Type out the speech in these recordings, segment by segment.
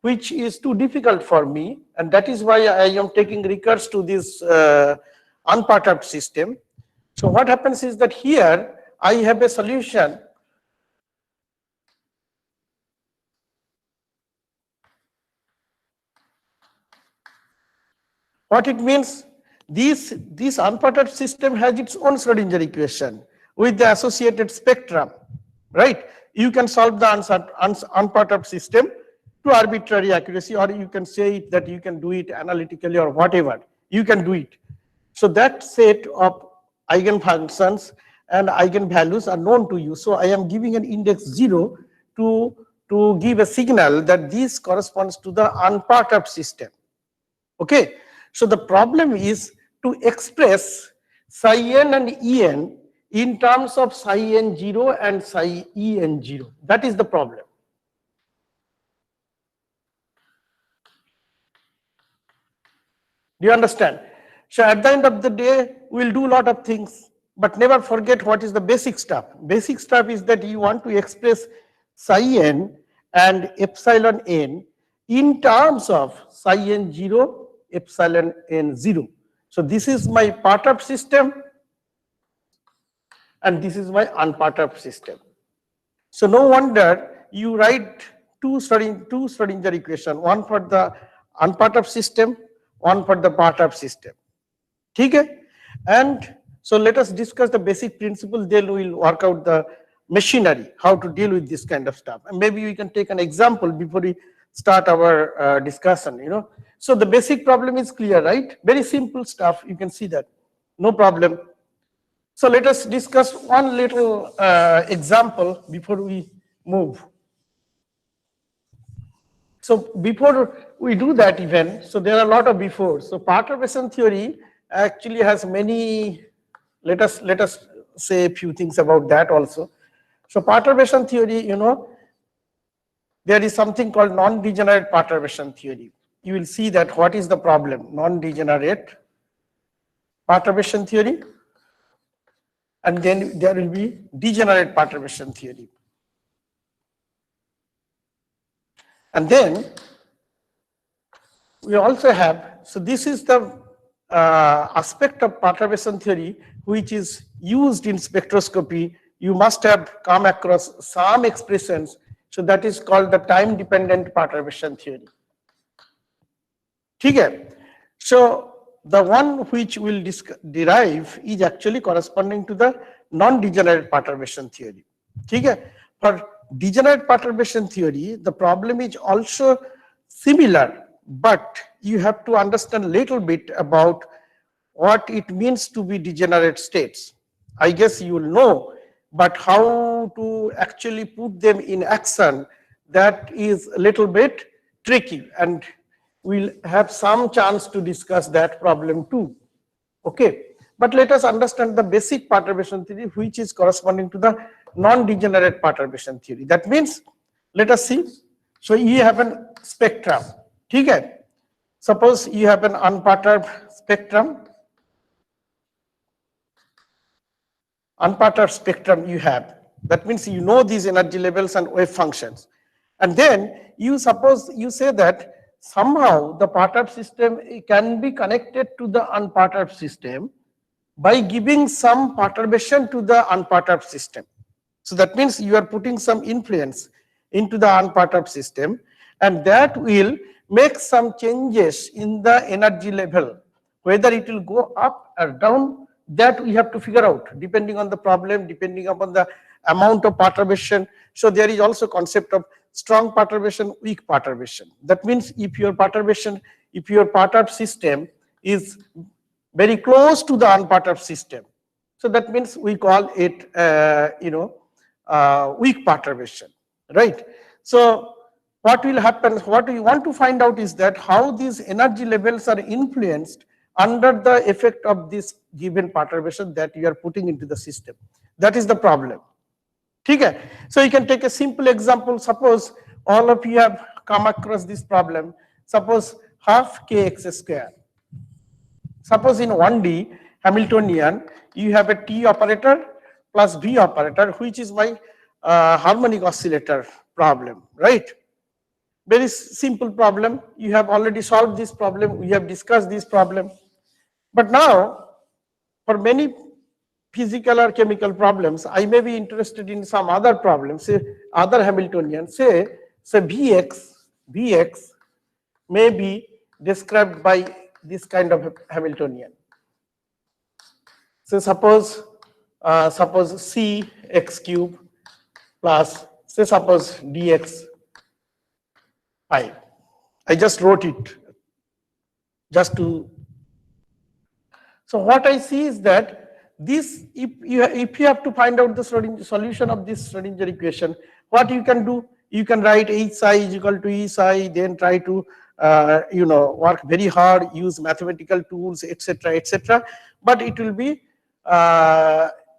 which is too difficult for me, and that is why I am taking recurse to this unperturbed system. So what happens is that here I have a solution what it means. This unperturbed system has its own Schrodinger equation with the associated spectrum, right? You can solve the unperturbed system to arbitrary accuracy, or you can say it that you can do it analytically or whatever. You can do it. So that set of eigenfunctions and eigenvalues are known to you. So I am giving an index 0 to give a signal that this corresponds to the unperturbed system. Okay. So the problem is to express psi n and En in terms of psi n0 and psi En0. That is the problem. Do you understand? So at the end of the day, we'll do a lot of things, but never forget what is the basic stuff. Basic stuff is that you want to express psi n and epsilon n in terms of psi n0, epsilon n0. So this is my perturbed system and this is my unperturbed system. So no wonder you write two Schrodinger equation, one for the unperturbed system, one for the perturbed system. Okay? And so let us discuss the basic principle, then we will work out the machinery, how to deal with this kind of stuff. And maybe we can take an example before we start our discussion, you know. So the basic problem is clear, right? Very simple stuff, you can see that, no problem. So let us discuss one little example before we move. So before we do that even, so there are a lot of before. So perturbation theory actually has many, let us say a few things about that also. So perturbation theory, you know, there is something called non-degenerate perturbation theory. You will see that what is the problem, non-degenerate perturbation theory, and then there will be degenerate perturbation theory. And then we also have, so this is the aspect of perturbation theory which is used in spectroscopy. You must have come across some expressions. So that is called the time dependent perturbation theory. Okay. So the one which will derive is actually corresponding to the non-degenerate perturbation theory. Okay. For degenerate perturbation theory, the problem is also similar, but you have to understand a little bit about what it means to be degenerate states. I guess you will know, but how to actually put them in action, that is a little bit tricky, and we'll have some chance to discuss that problem too. Okay, but let us understand the basic perturbation theory which is corresponding to the non-degenerate perturbation theory. That means, let us see. So you have a spectrum. Okay, suppose you have an unperturbed spectrum. Unperturbed spectrum you have. That means you know these energy levels and wave functions. And then you suppose you say that somehow the perturbed system can be connected to the unperturbed system by giving some perturbation to the unperturbed system. So that means you are putting some influence into the unperturbed system, and that will make some changes in the energy level. Whether it will go up or down, that we have to figure out depending on the problem, depending upon the amount of perturbation. So there is also concept of strong perturbation, weak perturbation. That means if your perturbed system is very close to the unperturbed system, so that means we call it weak perturbation, right? So what will happen, what we want to find out is that how these energy levels are influenced under the effect of this given perturbation that you are putting into the system. That is the problem. Okay? So you can take a simple example. Suppose all of you have come across this problem. Suppose half kx square. Suppose in 1D Hamiltonian, you have a t operator plus v operator, which is my harmonic oscillator problem, right? Very simple problem. You have already solved this problem. We have discussed this problem. But now, for many physical or chemical problems, I may be interested in some other problems, say other Hamiltonian, say Vx may be described by this kind of Hamiltonian. So suppose C x cube plus, say suppose dx 5. I just wrote it just to. So what I see is that this, if you have to find out the solution of this Schrodinger equation, what you can do, you can write H psi is equal to E psi, then try to work very hard, use mathematical tools, etc., etc. But it will be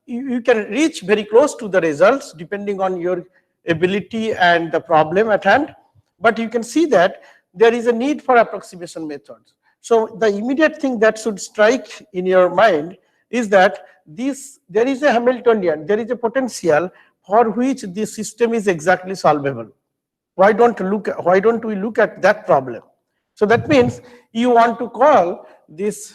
you can reach very close to the results depending on your ability and the problem at hand. But you can see that there is a need for approximation methods. So the immediate thing that should strike in your mind is that there is a Hamiltonian, there is a potential for which this system is exactly solvable. Why don't we look at that problem? So that means you want to call this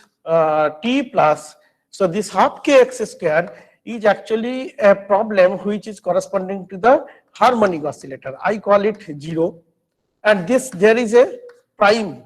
T plus, so this half kx square is actually a problem which is corresponding to the harmonic oscillator. I call it 0, and there is a prime.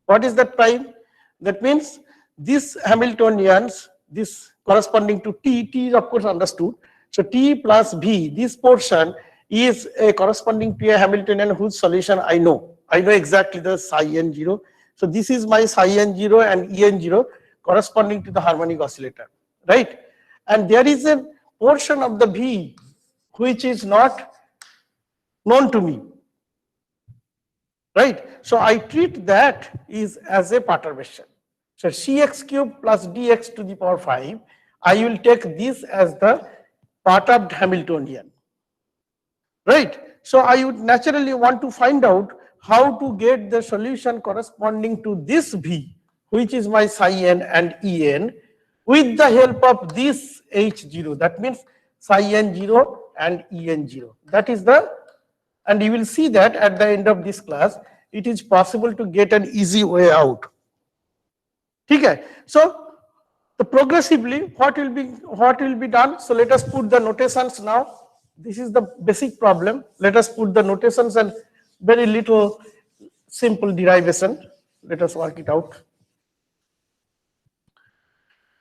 What is that prime? That means this Hamiltonians, this corresponding to T is of course understood. So T plus V, this portion is corresponding to a Hamiltonian whose solution I know. I know exactly the psi n0. So this is my psi n0 and en0 corresponding to the harmonic oscillator, right? And there is a portion of the V which is not known to me, right? So I treat that as a perturbation. So cx cube plus dx to the power 5, I will take this as the perturbed Hamiltonian, right? So I would naturally want to find out how to get the solution corresponding to this V, which is my psi n and en, with the help of this H0. That means psi n0 and en0. That is and you will see that at the end of this class, it is possible to get an easy way out. Okay, so progressively what will be done? So let us put the notations now. This is the basic problem. Let us put the notations and very little simple derivation. Let us work it out.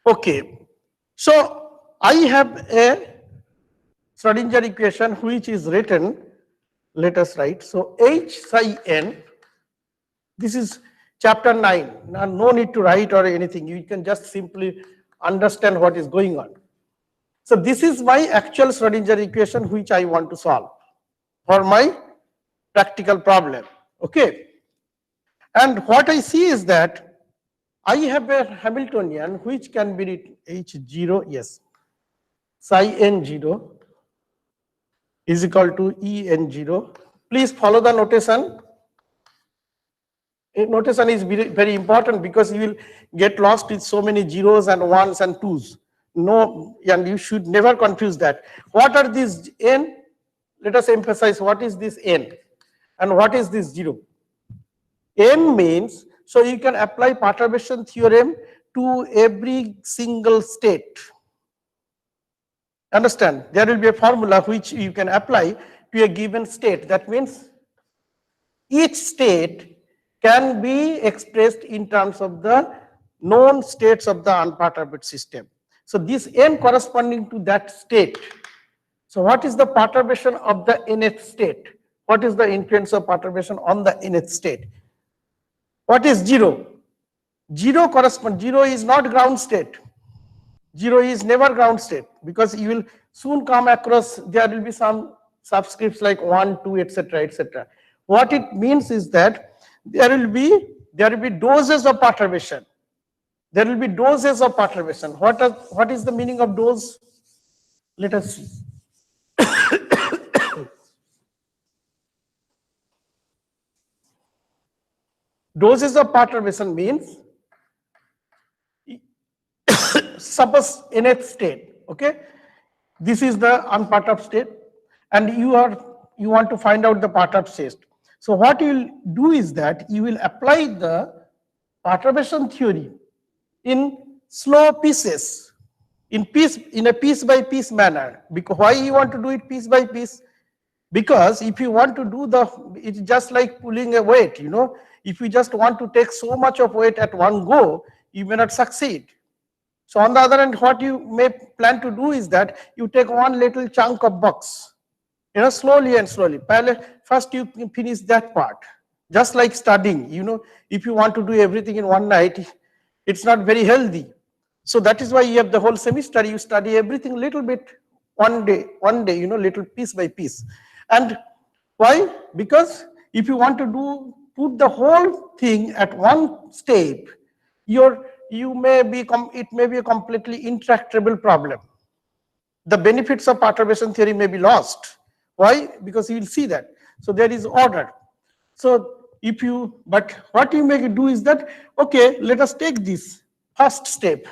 Okay, so I have a Schrodinger equation which is written. Let us write. So H psi n. This is chapter 9. Now, no need to write or anything. You can just simply understand what is going on. So this is my actual Schrodinger equation which I want to solve for my practical problem. Okay. And what I see is that I have a Hamiltonian which can be written H0, yes, psi n0 is equal to en0. Please follow the notation. Notation is very important because you will get lost with so many zeros and ones and twos. No, and you should never confuse that. What are these n? Let us emphasize what is this n and what is this 0. N means, so you can apply perturbation theorem to every single state. Understand? There will be a formula which you can apply to a given state. That means each state can be expressed in terms of the known states of the unperturbed system. So this n corresponding to that state. So what is the perturbation of the nth state? What is the influence of perturbation on the nth state? What is 0? 0 is not ground state. 0 is never ground state, because you will soon come across, there will be some subscripts like 1, 2, etc., etc. What it means is that there will be doses of perturbation. There will be doses of perturbation. What is the meaning of dose? Let us see. Doses of perturbation means, suppose nth state, okay, this is the unperturbed state, and you want to find out the perturbed state. So what you will do is that you will apply the perturbation theory in slow pieces, in a piece by piece manner. Because why you want to do it piece by piece? Because if you want to do it's just like pulling a weight, you know. If you just want to take so much of weight at one go, you may not succeed. So on the other hand, what you may plan to do is that you take one little chunk of box, you know, slowly and slowly. First you finish that part. Just like studying, you know, if you want to do everything in one night, it's not very healthy. So that is why you have the whole semester, you study everything little bit, one day, you know, little piece by piece. And why? Because if you want to put the whole thing at one step, it may be a completely intractable problem. The benefits of perturbation theory may be lost. Why? Because you will see that. So there is order. So but what you may do is that, okay, let us take this first step.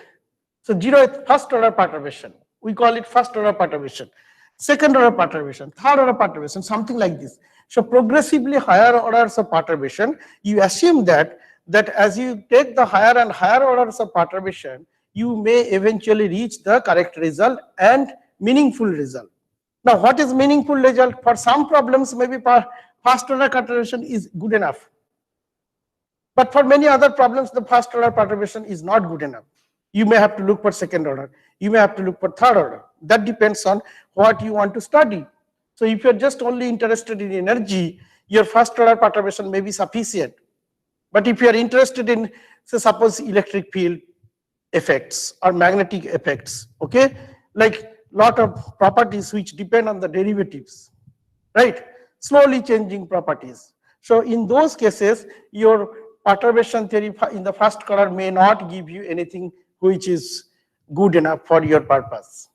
So first order perturbation. We call it first order perturbation. Second order perturbation, third order perturbation, something like this. So progressively higher orders of perturbation, you assume that as you take the higher and higher orders of perturbation, you may eventually reach the correct result and meaningful result. Now, what is meaningful result? For some problems, maybe first order perturbation is good enough. But for many other problems, the first order perturbation is not good enough. You may have to look for second order. You may have to look for third order. That depends on what you want to study. So if you're just only interested in energy, your first order perturbation may be sufficient. But if you are interested in, say, suppose electric field effects or magnetic effects, okay, like lot of properties which depend on the derivatives, right? Slowly changing properties. So in those cases, your perturbation theory in the first order may not give you anything which is good enough for your purpose.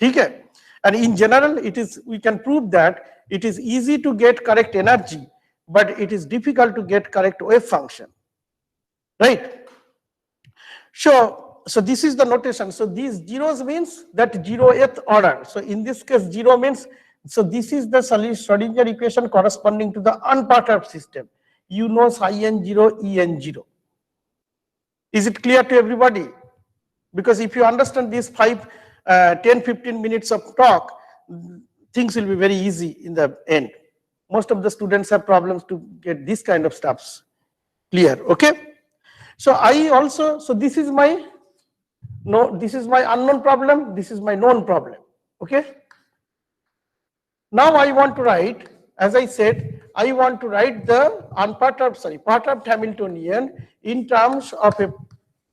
Okay? And in general, we can prove that it is easy to get correct energy, but it is difficult to get correct wave function. Right? So this is the notation. So these zeros means that 0th order. So in this case, 0 means, so this is the Schrodinger equation corresponding to the unperturbed system. You know psi n0, En0. Is it clear to everybody? Because if you understand these 10-15 minutes of talk, things will be very easy in the end. Most of the students have problems to get this kind of stuffs clear. Okay? So this is my unknown problem, this is my known problem. Okay? Now I want to write, as I said, I want to write the perturbed Hamiltonian in terms of a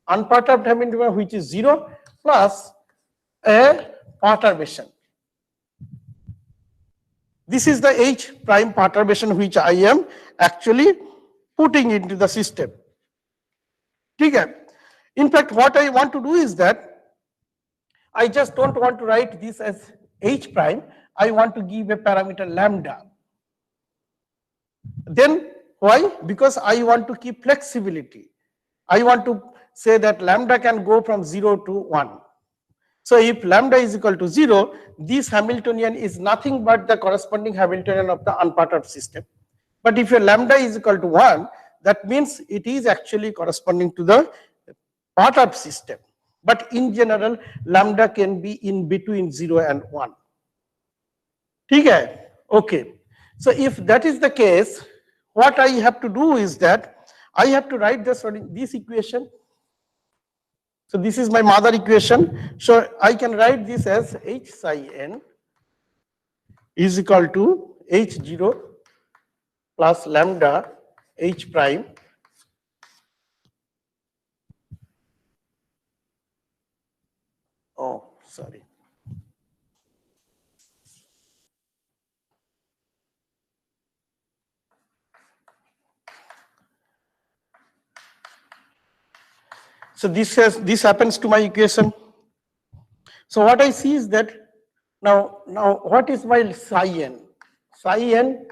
unperturbed Hamiltonian which is 0 plus a perturbation. This is the H prime perturbation which I am actually putting into the system. Okay. In fact, what I want to do is that I just don't want to write this as H prime. I want to give a parameter lambda. Then why? Because I want to keep flexibility. I want to say that lambda can go from 0 to 1. So if lambda is equal to 0, this Hamiltonian is nothing but the corresponding Hamiltonian of the unperturbed system. But if your lambda is equal to 1, that means it is actually corresponding to the perturbed system. But in general, lambda can be in between 0 and 1. Okay. So if that is the case, what I have to do is that I have to write this equation. So this is my mother equation. So I can write this as H psi n is equal to H0 plus lambda H prime sorry. So this happens to my equation. So what I see is that now what is my psi n? Psi n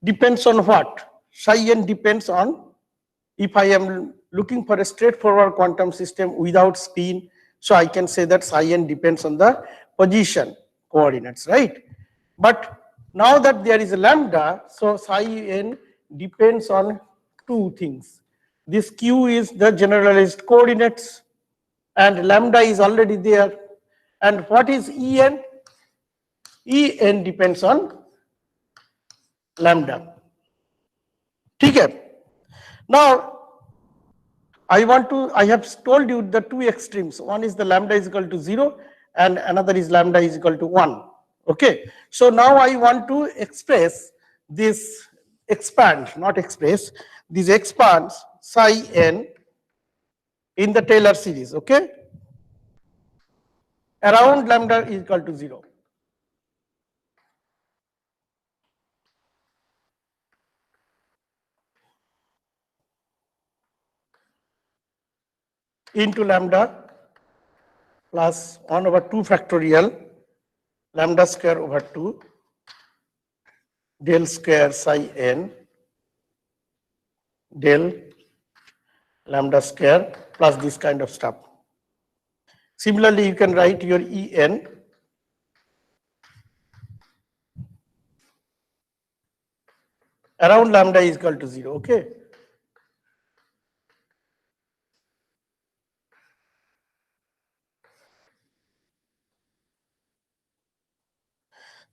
depends on what? Psi n depends on if I am looking for a straightforward quantum system without spin. So I can say that psi n depends on the position coordinates, right? But now that there is a lambda, so psi n depends on two things. This q is the generalized coordinates and lambda is already there. And what is En? En depends on lambda. Okay. Now I have told you the two extremes. One is the lambda is equal to 0 and another is lambda is equal to 1. Okay. So now I want to express this, expand, not express, this expands psi n in the Taylor series. Okay. Around lambda is equal to 0. Into lambda plus 1 over 2 factorial lambda square over 2 del square psi n del lambda square plus this kind of stuff. Similarly, you can write your En around lambda is equal to 0. Okay.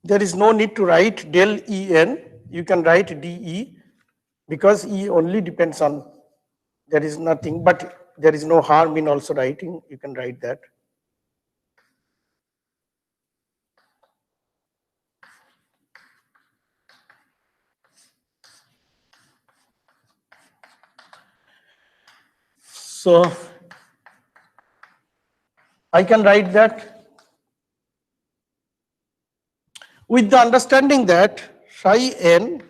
There is no need to write del En. You can write dE because E only depends on, there is nothing, but there is no harm in also writing. You can write that. So I can write that with the understanding that psi n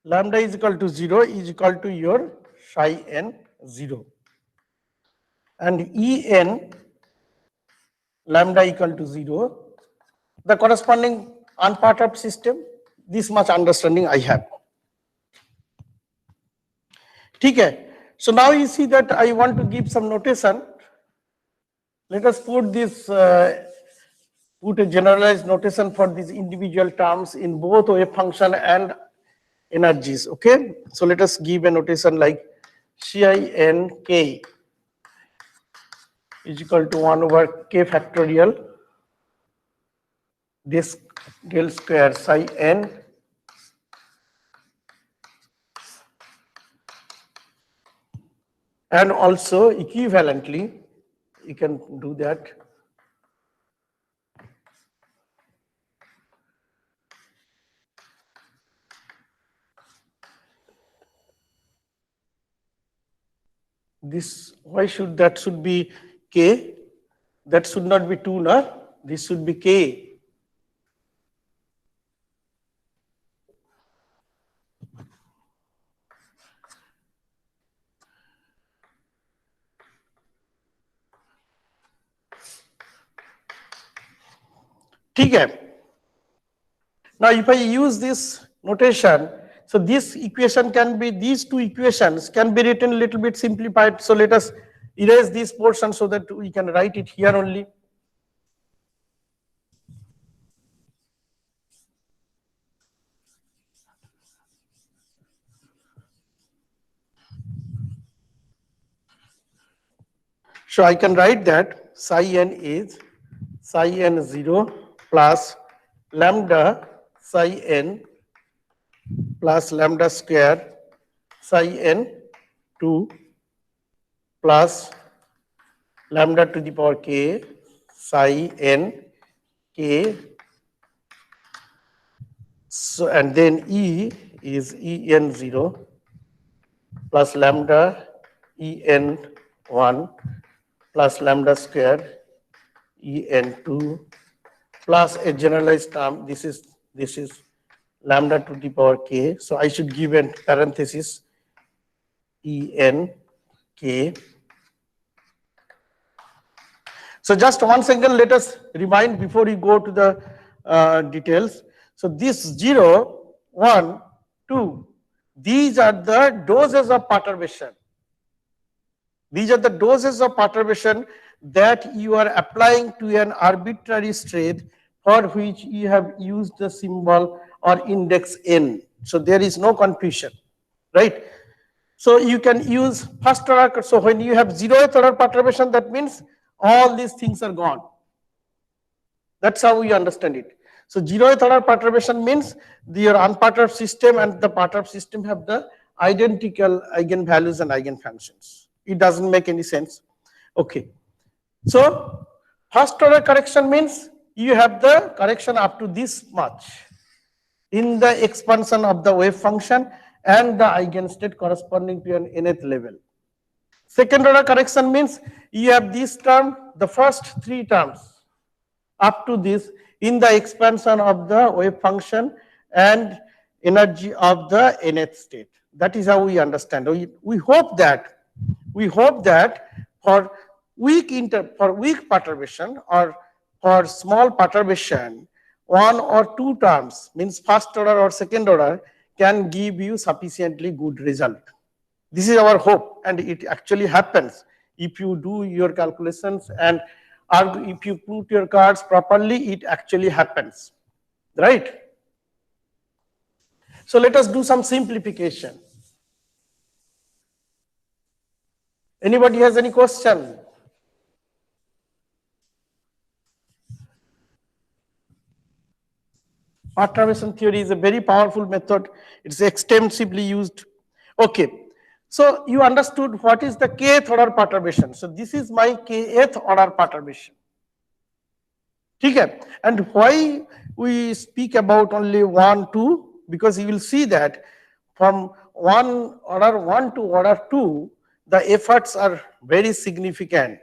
lambda is equal to 0 is equal to your psi n 0 and En lambda equal to 0, the corresponding unperturbed system. This much understanding I have. Okay. So now you see that I want to give some notation. Let us put this, put a generalized notation for these individual terms in both wave function and energies. Okay. So let us give a notation like Cin k is equal to 1 over k factorial this del square psi n and also equivalently you can do that this, why should that should be k, that should not be 2 na, this should be k. Okay. Now if I use this notation, so this equation can be, these two equations can be written a little bit simplified. So let us erase this portion so that we can write it here only. So I can write that psi n is psi n 0 plus lambda psi n plus lambda square psi n 2 plus lambda to the power k psi n k. So and then E is En 0 plus lambda En 1 plus lambda square En 2 plus a generalized term. This is lambda to the power k. So I should give a parenthesis En k. So just one second, let us remind before we go to the details. So this 0, 1, 2, these are the doses of perturbation. These are the doses of perturbation that you are applying to an arbitrary state for which you have used the symbol or index n. So there is no confusion, right? So you can use first order. So when you have zeroth order perturbation, that means all these things are gone. That's how we understand it. So zeroth order perturbation means your unperturbed system and the perturbed system have the identical eigenvalues and eigenfunctions. It doesn't make any sense. Okay. So first order correction means you have the correction up to this much in the expansion of the wave function and the eigenstate corresponding to an nth level. Second order correction means you have this term, the first three terms up to this in the expansion of the wave function and energy of the nth state. That is how we understand. We hope that for weak perturbation or for small perturbation, one or two terms means first order or second order can give you sufficiently good result. This is our hope, and it actually happens if you do your calculations and if you put your cards properly, it actually happens, right? So let us do some simplification. Anybody has any question? Perturbation theory is a very powerful method. It's extensively used. Okay. So you understood what is the kth order perturbation. So this is my kth order perturbation. Okay. And why we speak about only 1, 2? Because you will see that from order 1 to order 2, the efforts are very significant.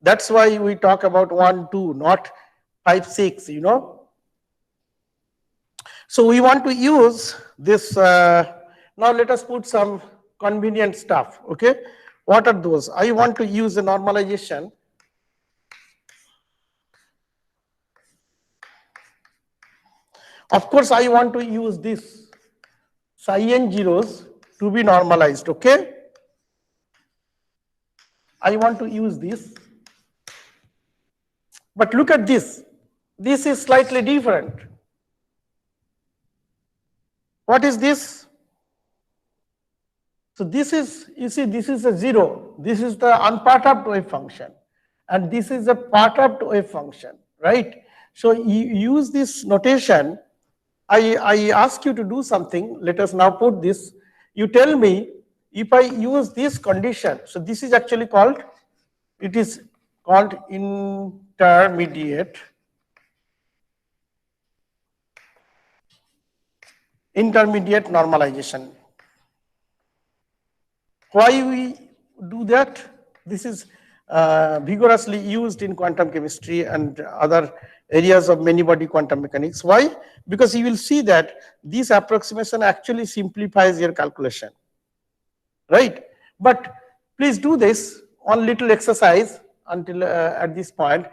That's why we talk about 1, 2, not 5, 6, you know. So we want to use this, now let us put some convenient stuff, okay? What are those? I want to use a normalization. Of course, I want to use this psi n zeros to be normalized, okay? I want to use this. But look at this. This is slightly different. What is this? So this is, you see, this is a zero. This is the unperturbed wave function. And this is a perturbed wave function, right? So you use this notation. I ask you to do something. Let us now put this. You tell me if I use this condition. So this is actually called, it is called intermediate normalization. Why we do that? This is vigorously used in quantum chemistry and other areas of many body quantum mechanics. Why? Because you will see that this approximation actually simplifies your calculation, right? But please do this one little exercise until at this point.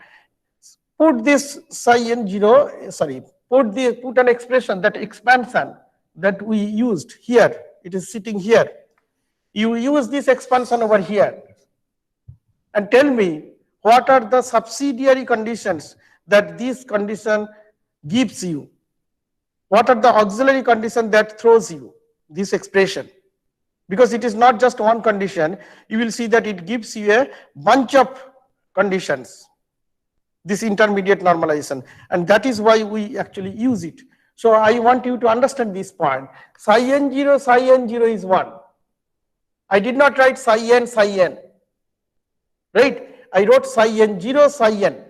Put this psi n zero, sorry, put an expression, that expansion that we used here. It is sitting here. You use this expansion over here and tell me what are the subsidiary conditions that this condition gives you. What are the auxiliary conditions that throws you this expression? Because it is not just one condition, you will see that it gives you a bunch of conditions, this intermediate normalization, and that is why we actually use it. So I want you to understand this point. Psi n zero is 1. I did not write psi n, right? I wrote psi n zero, psi n.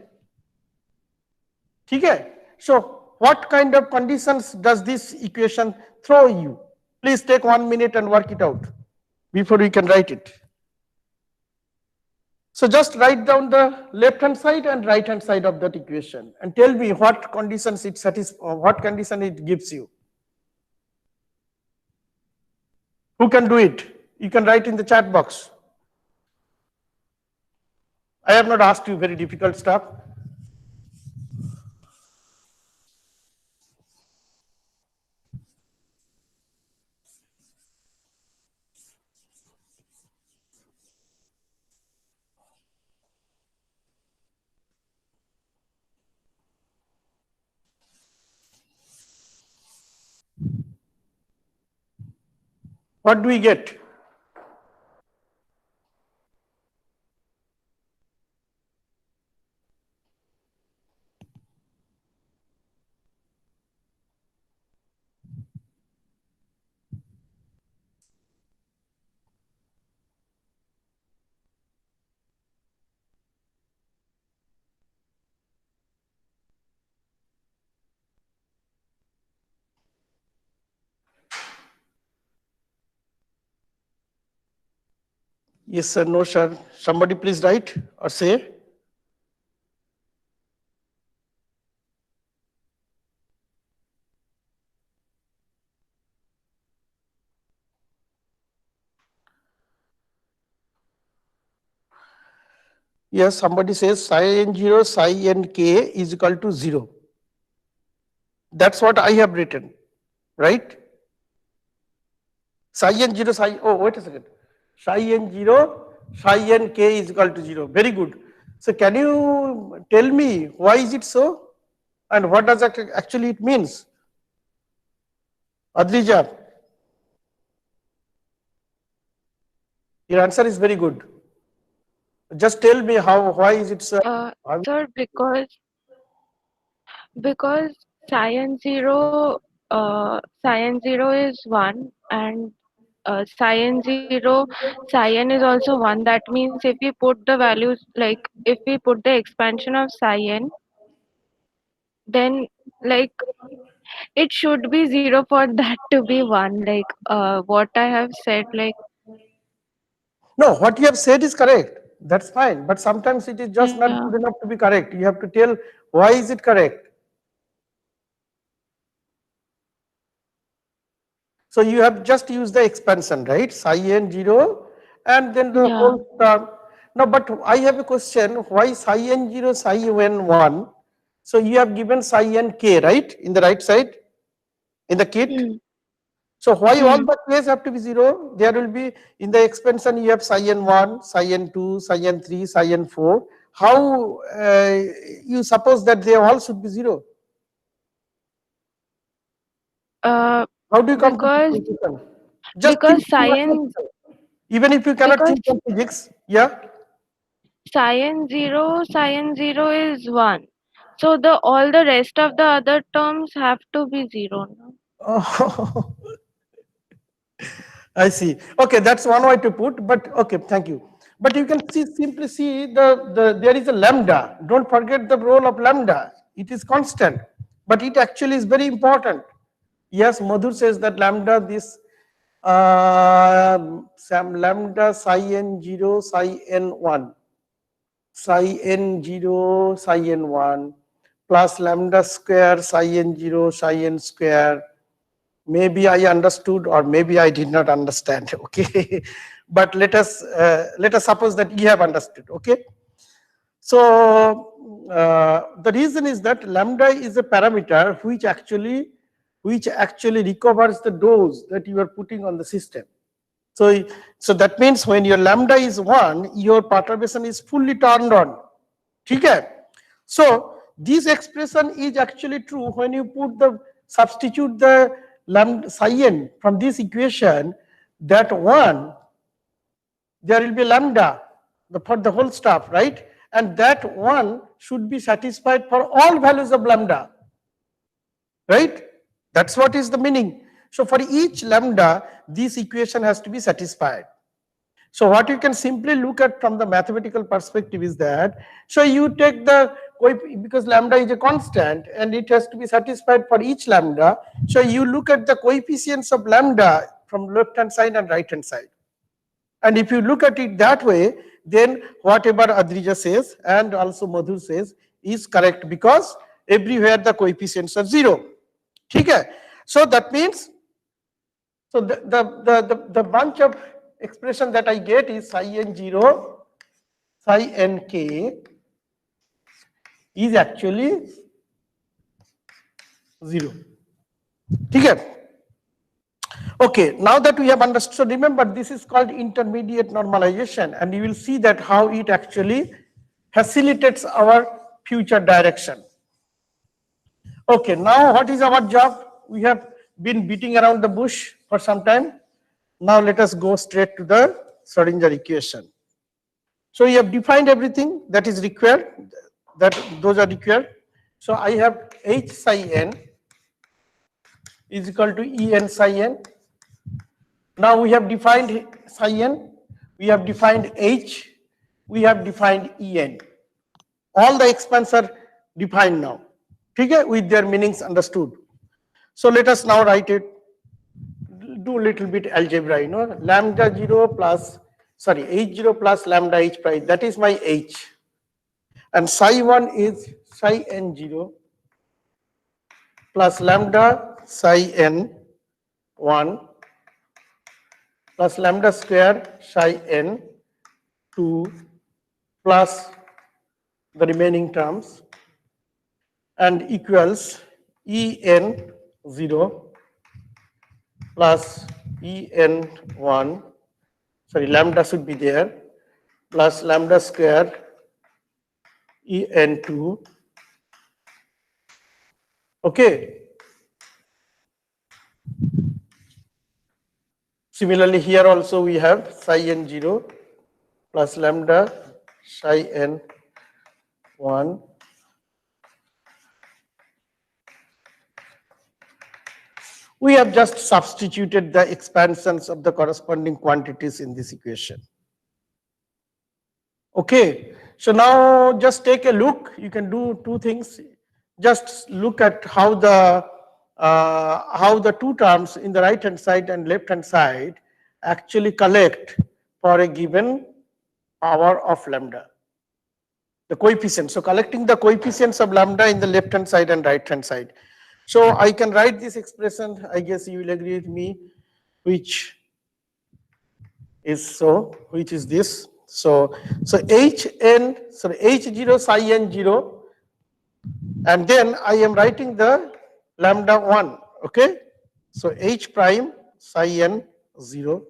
Okay? So what kind of conditions does this equation throw you? Please take 1 minute and work it out before we can write it. So just write down the left hand side and right hand side of that equation and tell me what conditions it satisfies, what condition it gives you. Who can do it? You can write in the chat box. I have not asked you very difficult stuff. What do we get? Yes, sir, no, sir. Somebody please write or say. Yes, somebody says psi n0, psi nk is equal to 0. That's what I have written, right? Psi n0, psi, oh, wait a second. Psi n0, psi nk is equal to 0. Very good. So can you tell me why is it so? And what does that actually it means? Adrija, your answer is very good. Just tell me how, why is it so? Sir, because science zero is one, and cyan zero, cyan is also one. That means if we put the values, like if we put the expansion of cyan, then like it should be zero for that to be one. Like what I have said, like No, what you have said is correct. That's fine. But sometimes it is just not yeah, good enough to be correct. You have to tell why is it correct. So you have just used the expansion, right? Psi n0 and then the yeah. whole term. No, but I have a question. Why psi n0, psi n1? So you have given psi nk, right? In the right side, in the kit. Hmm. So why all Hmm. the k's have to be 0? There will be, in the expansion, you have psi n1, psi n2, psi n3, psi n4. How you suppose that they all should be 0? Uh, How do you come to this because conclusion? Just think because in science mathematics. Even if you cannot because think of physics, yeah. science zero is one. So the all the rest of the other terms have to be zero. No? Oh, I see. Okay, that's one way to put, but okay, thank you. But you can see simply see there is a lambda. Don't forget the role of lambda. It is constant, but it actually is very important. Yes, Madhur says that lambda this some lambda psi n0 psi n1 psi n0 psi n1 plus lambda square psi n0 psi n square. Maybe I understood or maybe I did not understand. Okay, but let us suppose that you have understood. Okay, so the reason is that lambda is a parameter which actually recovers the dose that you are putting on the system. So that means when your lambda is 1, your perturbation is fully turned on. Okay? So this expression is actually true when you substitute the lambda psi n from this equation, that 1, there will be lambda for the whole stuff, right? And that 1 should be satisfied for all values of lambda, right? That's what is the meaning. So for each lambda, this equation has to be satisfied. So what you can simply look at from the mathematical perspective is that, so you take because lambda is a constant and it has to be satisfied for each lambda. So you look at the coefficients of lambda from left hand side and right hand side. And if you look at it that way, then whatever Adrija says and also Madhur says is correct, because everywhere the coefficients are 0. Okay? So that means, so the bunch of expression that I get is psi n0, psi nk is actually 0. Okay? Okay, now that we have understood, remember this is called intermediate normalization, and you will see that how it actually facilitates our future direction. Okay, now what is our job? We have been beating around the bush for some time. Now let us go straight to the Schrodinger equation. So you have defined everything that is required, that those are required. So I have H psi n is equal to E n psi n. Now we have defined psi n, we have defined H, we have defined E n. All the expands are defined now, okay, with their meanings understood. So let us now write it, do a little bit algebra, lambda 0 plus, sorry, H0 plus lambda H prime, that is my H. And psi 1 is psi n0 plus lambda psi n1 plus lambda square psi n2 plus the remaining terms and equals En0 plus En1, sorry, lambda should be there, plus lambda square En2. Okay. Similarly, here also we have psi n0 plus lambda psi n1 we have just substituted the expansions of the corresponding quantities in this equation. Okay, so now just take a look. You can do two things. Just look at how the two terms in the right hand side and left hand side actually collect for a given power of lambda, the coefficient. So collecting the coefficients of lambda in the left hand side and right hand side. So I can write this expression, I guess you will agree with me, which is this. So H0 psi n0, and then I am writing the lambda 1, okay? So H prime psi n0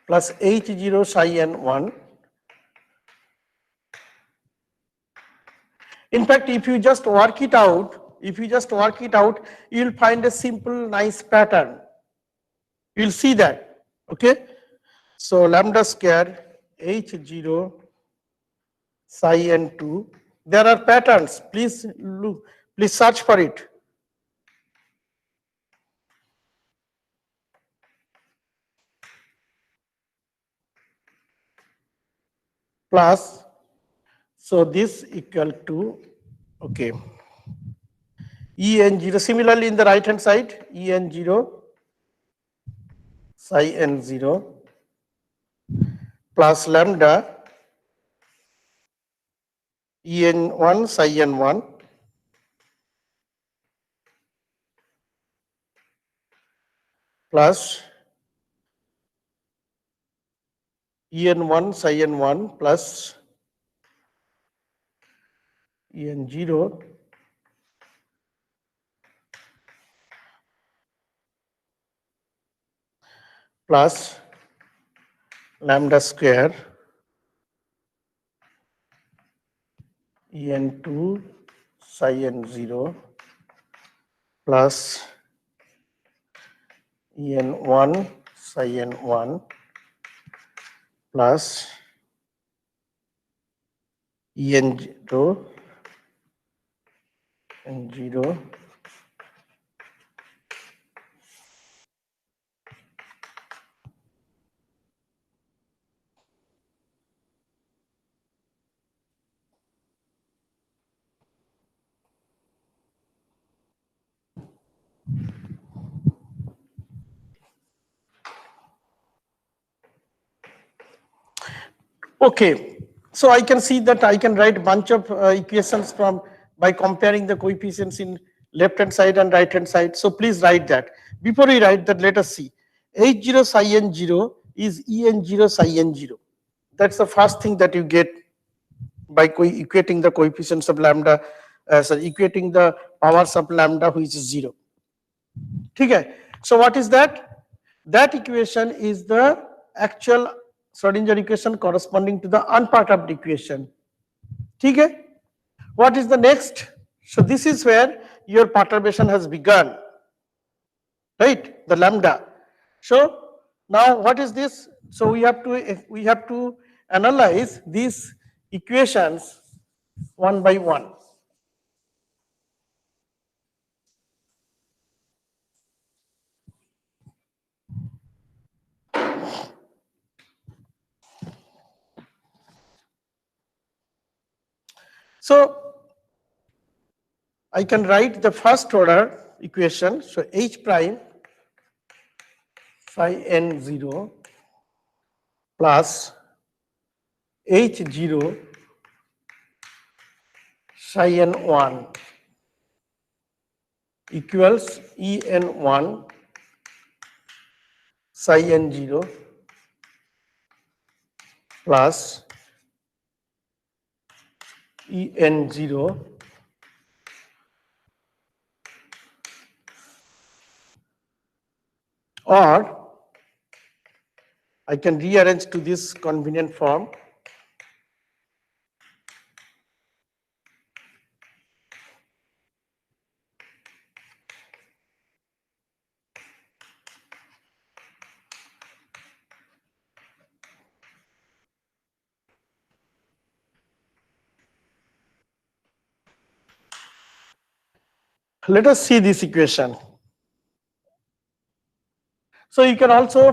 plus H0 psi n1. In fact, if you just work it out, you'll find a simple, nice pattern. You'll see that, okay? So lambda square H0 psi n2. There are patterns. Please look, please search for it. Plus, so this equal to, okay, En0. Similarly, in the right hand side, En0 psi n0 plus lambda En1 psi n1 plus En1 psi n1 plus En0 plus lambda square En2 psi n0 plus En1 psi n1 plus En0 n0 Okay, so I can see that I can write bunch of equations by comparing the coefficients in left hand side and right hand side. So please write that. Before we write that, let us see. H0 psi n0 is En0 psi n0. That's the first thing that you get by equating the coefficients of lambda, equating the powers of lambda, which is 0. Okay. So what is that? That equation is the actual Schrodinger equation corresponding to the unperturbed equation. Okay. What is the next? So this is where your perturbation has begun, right? The lambda. So now what is this? So we have to analyze these equations one by one. So I can write the first order equation. So H prime psi n0 plus H0 psi n1 equals En1 psi n0 plus En0 or I can rearrange to this convenient form. Let us see this equation. So you can also,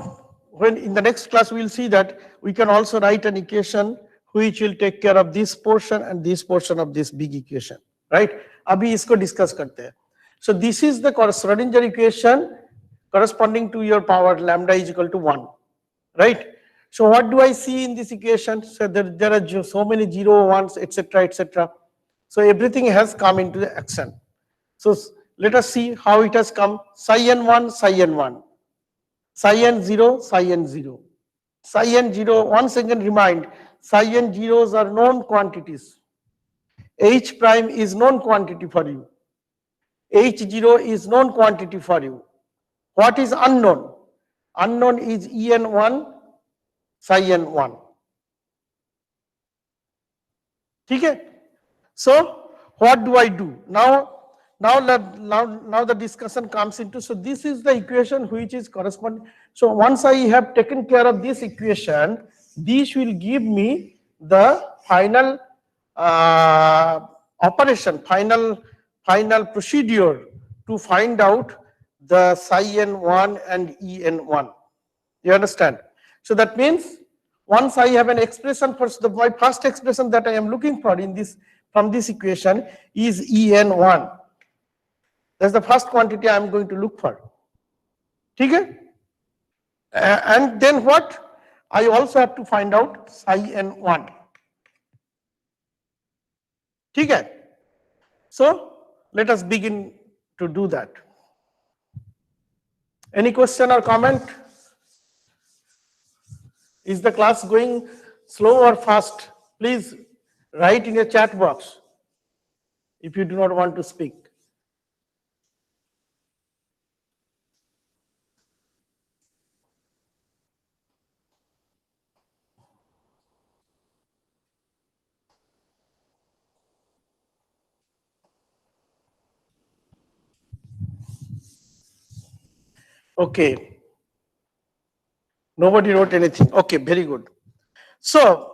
when in the next class we will see that we can also write an equation which will take care of this portion and this portion of this big equation, right? अभी इसको discuss करते हैं. So this is the Schrodinger equation corresponding to your power lambda is equal to 1, right? So what do I see in this equation? So there are so many 0, 1s, etc., etc. So everything has come into the action. So let us see how it has come. Psi n1, psi n1. Psi n0, psi n0. Psi n0, once again remind, psi n0s are known quantities. H prime is known quantity for you. H0 is known quantity for you. What is unknown? Unknown is En1, psi n1. Okay? So what do I do? Now the discussion comes into, so this is the equation which is corresponding. So once I have taken care of this equation, this will give me the final operation, final procedure to find out the psi n1 and En1. You understand? So that means once I have an expression for my first expression that I am looking for in this from this equation is En1. That's the first quantity I am going to look for. Okay? And then what? I also have to find out psi n1. Okay? So let us begin to do that. Any question or comment? Is the class going slow or fast? Please write in your chat box if you do not want to speak. Okay. Nobody wrote anything. Okay, very good. So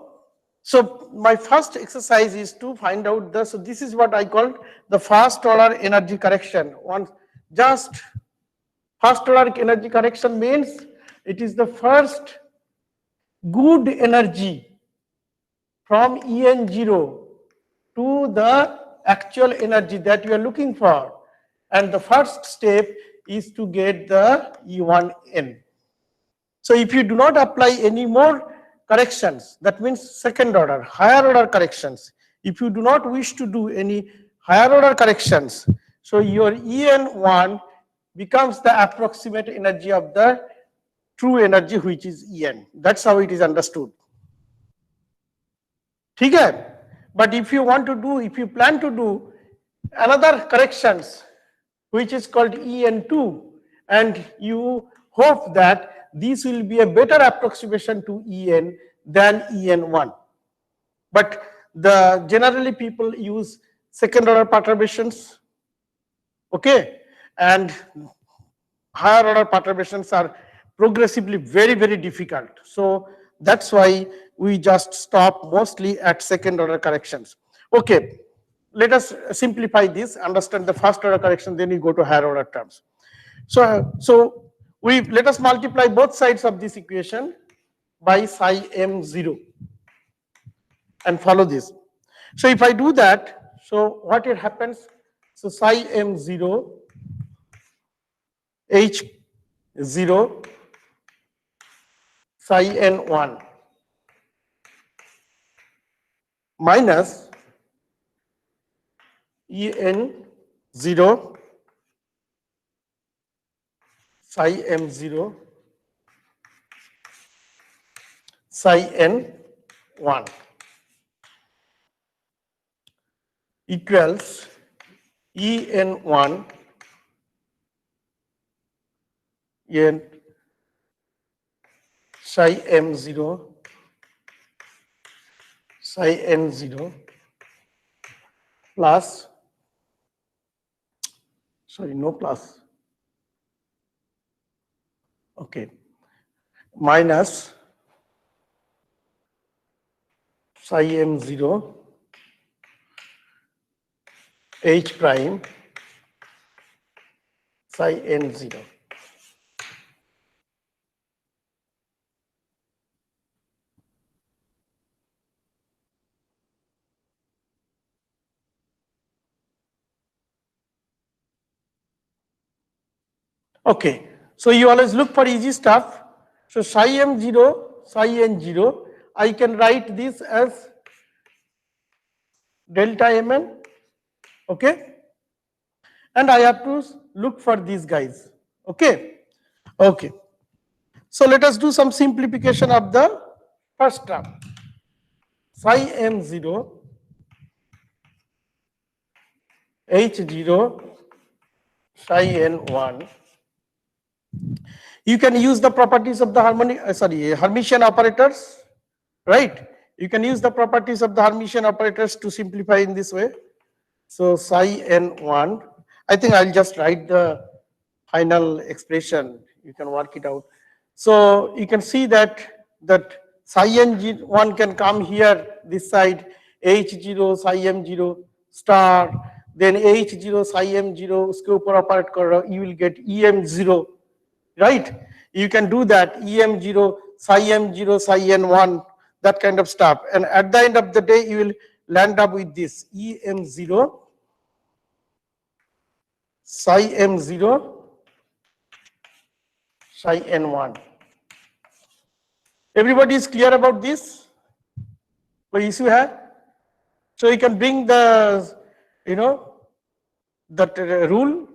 my first exercise is to find out so this is what I call the first order energy correction. Just first order energy correction means it is the first good energy from En0 to the actual energy that you are looking for. And the first step is to get the E1N. So if you do not apply any more corrections, that means second order, higher order corrections. If you do not wish to do any higher order corrections, so your En1 becomes the approximate energy of the true energy, which is En. That's how it is understood. Okay? But if you want to do, if you plan to do another corrections, which is called En2, and you hope that this will be a better approximation to En than En1. But generally people use second order perturbations, Okay, and higher order perturbations are progressively very, very difficult. So that's why we just stop mostly at second order corrections. Okay, let us simplify this, understand the first order correction, then we go to higher order terms. So we let us multiply both sides of this equation by psi m0 and follow this. So if I do that, so what it happens? So psi m0 h0 psi n1 minus en0 psi m0 psi n1 equals en1 en psi m0 psi n0 plus, sorry, no plus, okay, minus psi m0 h prime psi n0. Okay, so you always look for easy stuff. So psi m0 psi n0, I can write this as delta mn, okay, and I have to look for these guys, okay. Okay, so let us do some simplification of the first term. Psi m0 h0 psi n1. You can use the properties of the Hermitian operators, right? You can use the properties of the Hermitian operators to simplify in this way. So psi n1, I think I'll just write the final expression. You can work it out. So you can see that psi n1 can come here this side, h0 psi m0 star, then h0 psi m0 uske upar operate karo, you will get em0, right? You can do that, em0 psi m0 psi n1, that kind of stuff, and at the end of the day you will land up with this em0 psi m0 psi n1. Everybody is clear about this? What issue hai? So you can bring the, that rule,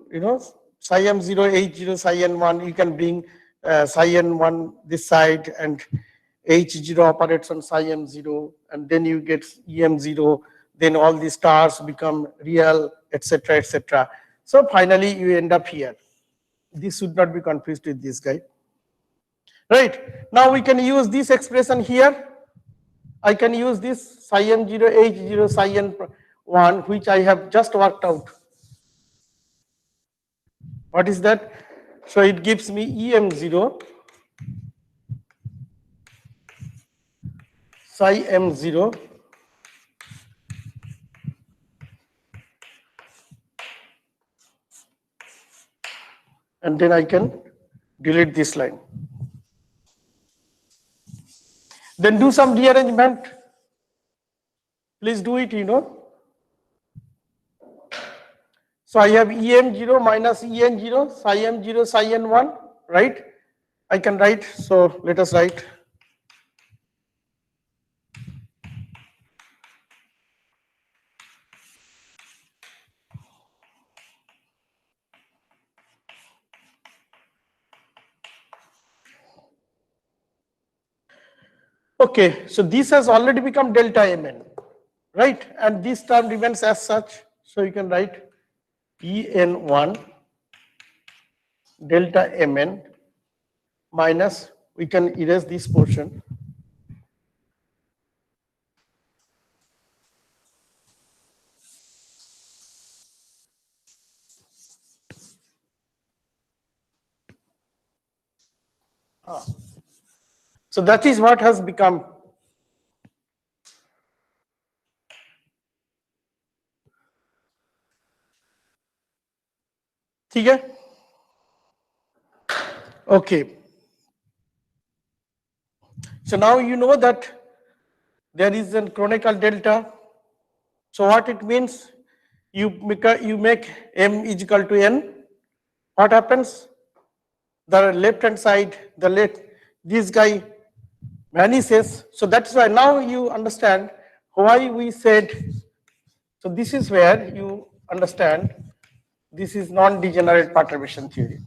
psi m0 h0 psi n1, you can bring psi n1 this side and h0 operates on psi m0, and then you get em0, then all the stars become real, etc., etc. So finally you end up here. This should not be confused with this guy. Right, now we can use this expression here. I can use this psi m0 h0 psi n1, which I have just worked out. What is that? So it gives me em0 psi m0 and then I can delete this line. Then do some rearrangement. Please do it, So I have em0 minus en0 psi m0 psi n1, right? I can write, so let us write. Okay, so this has already become delta mn, right? And this term remains as such. So you can write en1 delta mn minus, we can erase this portion. So that is what has become. ठीक है? Okay. So now you know that there is a chronicle delta. So what it means? You make m is equal to n. What happens? The left hand side, this guy vanishes. So that's why now you understand why we said. So this is where you understand this is non-degenerate perturbation theory.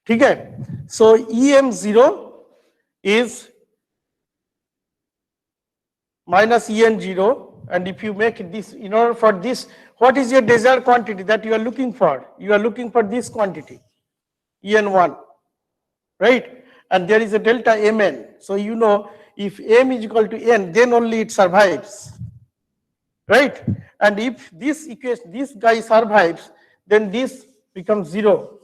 ठीक है? So EM0 is minus En0, and if you make this, in order for this, what is your desired quantity that you are looking for? You are looking for this quantity, En1, right? And there is a delta Mn. So you know if M is equal to N, then only it survives, right? And if this equation, this guy survives, then this becomes 0,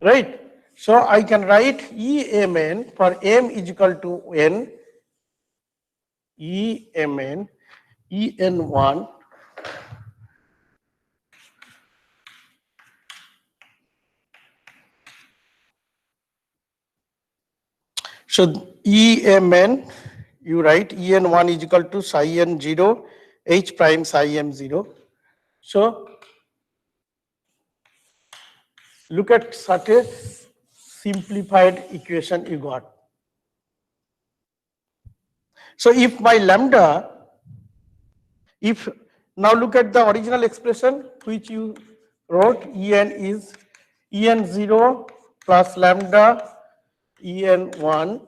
right? So I can write Emn for M is equal to N, Emn, En1 so Emn, you write En1 is equal to psi n0 H prime psi m0. So look at such a simplified equation you got. So if my lambda, if now look at the original expression which you wrote, En is En0 plus lambda En1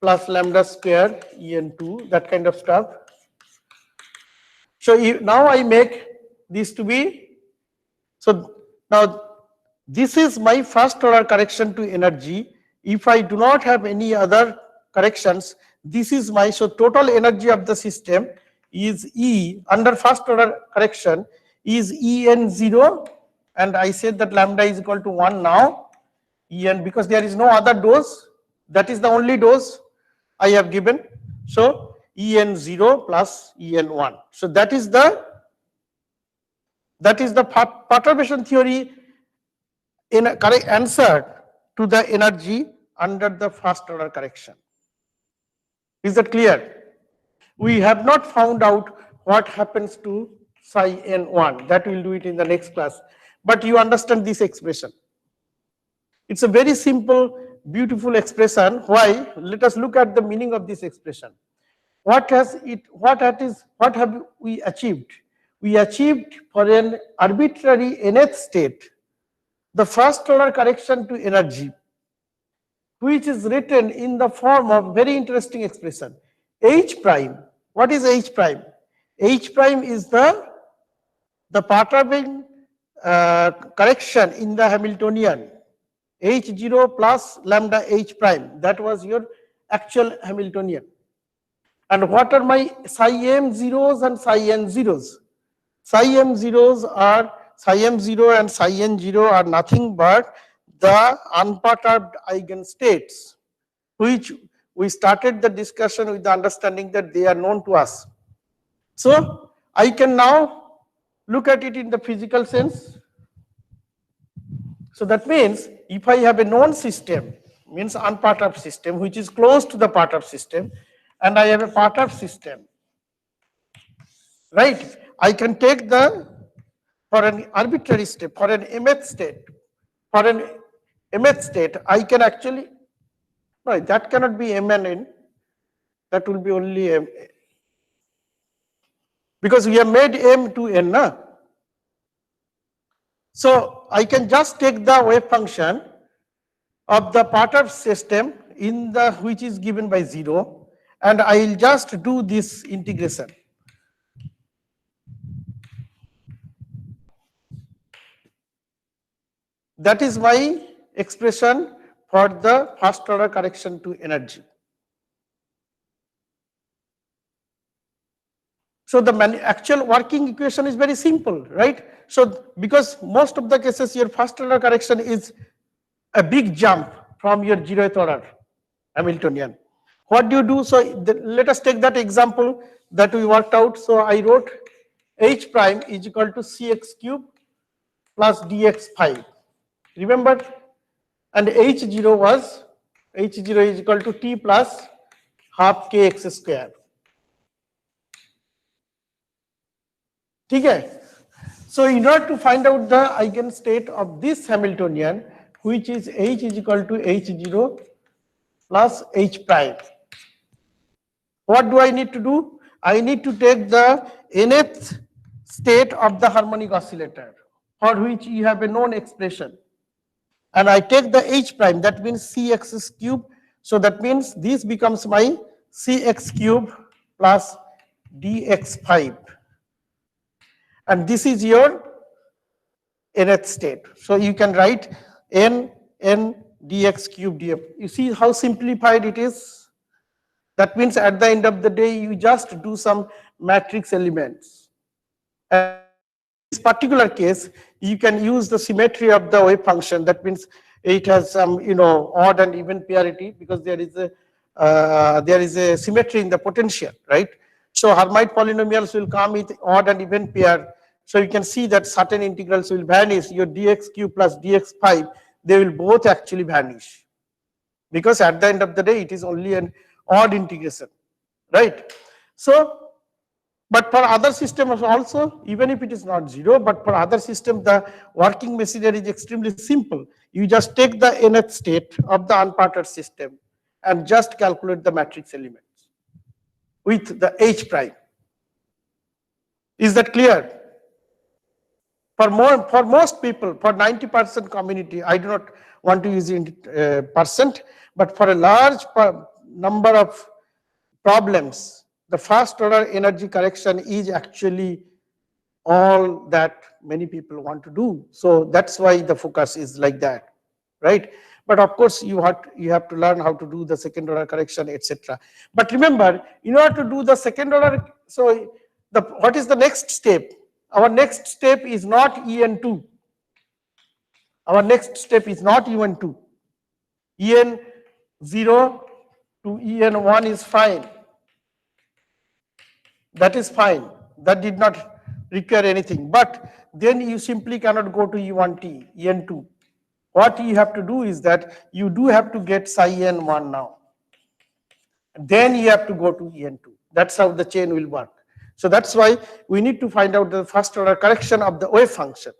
plus lambda square En2, that kind of stuff. So now I make this to be, so now this is my first order correction to energy. If I do not have any other corrections, this is my, so total energy of the system is E under first order correction is En0, and I said that lambda is equal to 1 now, En, because there is no other dose, that is the only dose I have given. So En0 plus En1. So that is the perturbation theory in a correct answer to the energy under the first order correction. Is that clear? We have not found out what happens to psi n1. That we'll do it in the next class. But you understand this expression. It's a very simple, beautiful expression. Why? Let us look at the meaning of this expression. What have we achieved? We achieved for an arbitrary nth state the first order correction to energy, which is written in the form of very interesting expression. H prime. What is H prime? H prime is the perturbing correction in the Hamiltonian. H0 plus lambda H prime. That was your actual Hamiltonian. And what are my psi m zeros and psi n zeros? Psi m zeros are psi m0 and psi n0 are nothing but the unperturbed eigenstates, which we started the discussion with the understanding that they are known to us. So I can now look at it in the physical sense. So that means if I have a known system, means unperturbed system, which is close to the perturbed system, and I have a perturbed system, right? I can take for an arbitrary state, for an mth state, I can actually, no, that cannot be m and n, that will be only m, because we have made m to n, na? So I can just take the wave function of the perturbed system in the, which is given by 0, and I will just do this integration. That is my expression for the first order correction to energy. So the actual working equation is very simple, right? So because most of the cases your first order correction is a big jump from your zeroth order Hamiltonian. What do you do? So let us take that example that we worked out. So I wrote h prime is equal to cx cube plus dx 5. Remember? And h0 was, h0 is equal to t plus half kx square. Okay. So in order to find out the eigenstate of this Hamiltonian, which is h is equal to h0 plus h prime, what do I need to do? I need to take the nth state of the harmonic oscillator, for which you have a known expression. And I take the h prime, that means cx cube. So that means this becomes my cx cube plus dx5. And this is your nth state. So you can write n dx cube df. You see how simplified it is? That means at the end of the day, you just do some matrix elements. And in this particular case, you can use the symmetry of the wave function. That means it has some, odd and even parity, because there is a symmetry in the potential, right? So Hermite polynomials will come with odd and even pair. So you can see that certain integrals will vanish. Your dx cube plus dx5, they will both actually vanish, because at the end of the day, it is only an odd integration, right? So, but for other systems also, even if it is not zero, but for other systems, the working machinery is extremely simple. You just take the nth state of the unparted system and just calculate the matrix elements with the h prime. Is that clear? For most people, for 90% community, I do not want to use percent, but for a large number of problems, the first order energy correction is actually all that many people want to do. So that's why the focus is like that, right? But of course, you have to learn how to do the second order correction, etc. But remember, in order to do the second order, so what is the next step? Our next step is not En2. Our next step is not En2. En0 to En1 is fine. That is fine. That did not require anything. But then you simply cannot go to E1T, En2. What you have to do is that you do have to get psi N1 now. Then you have to go to En2. That's how the chain will work. So that's why we need to find out the first order correction of the wave function.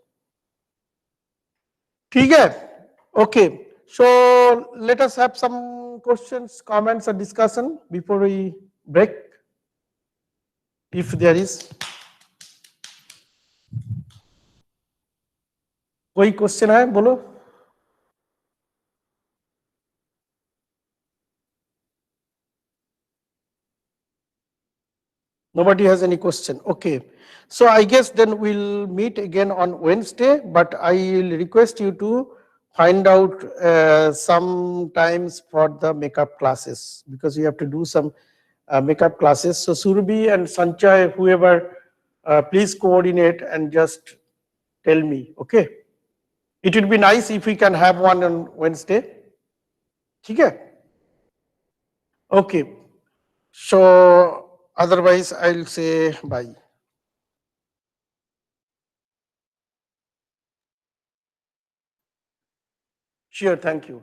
Okay. So let us have some questions, comments, or discussion before we break, if there is. कोई question है बोलो. Nobody has any question. Okay. So I guess then we'll meet again on Wednesday, but I will request you to find out some times for the makeup classes, because you have to do some makeup classes. So Surabhi and Sanchai, whoever, please coordinate and just tell me, okay? It would be nice if we can have one on Wednesday. Okay? Okay. So otherwise, I'll say bye. Sure, thank you.